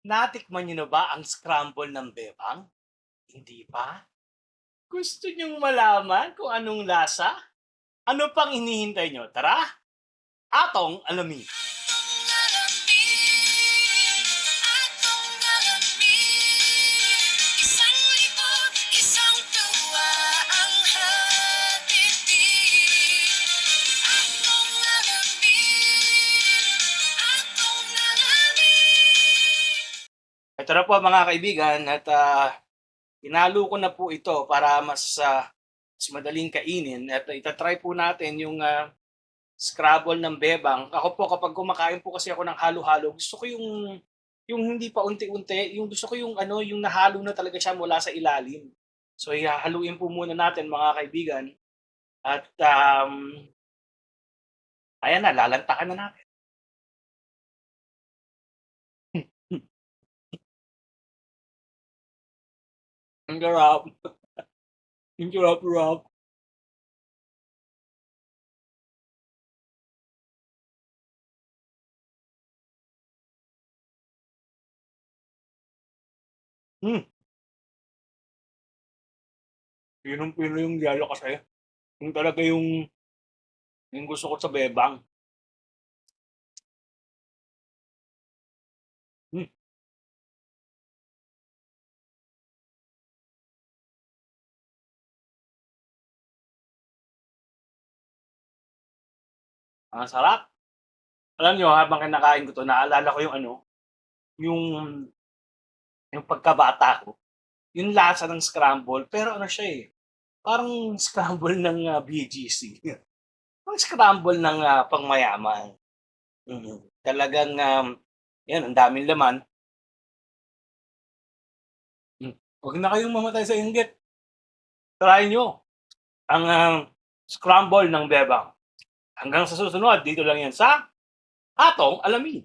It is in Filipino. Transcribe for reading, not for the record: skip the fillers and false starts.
Natikman niyo na ba ang scramble ng bebang? Hindi pa? Gusto niyong malaman kung anong lasa? Ano pang hinihintay niyo? Tara, atong alamin. Isang libot, isang tuwa ang hatid. Atong alamin, atong alamin. Ito na po mga kaibigan at hinalo ko na po ito para mas madaling kainin at ita-try po natin yung Scrabble ng bebang. Ako po kapag kumakain po kasi ako ng halo-halo, gusto ko yung hindi pa unti-unti, yung gusto ko yung ano, yung nahalo na talaga siya mula sa ilalim. So ihahaluin po muna natin mga kaibigan at ayan na, lalantakan na natin. Ang sarap, ang sarap-sarap. Hmm, pinong-pino yung yelo kasi. Yung talaga yung gusto ko sa bebang. Hmm, ang sarap. Alam niyo habang kinakain ko 'to naalala ko yung ano, yung yung pagkabata ko, yung lasa ng scramble pero ano siya, eh, parang scramble ng BGC. Parang scramble ng pangmayaman. Talagang 'yan ang daming laman. 'Wag na kayong mamatay sa inggit, try niyo ang scramble ng bebang. Hanggang sa susunod, dito lang 'yan sa Atong Alamin.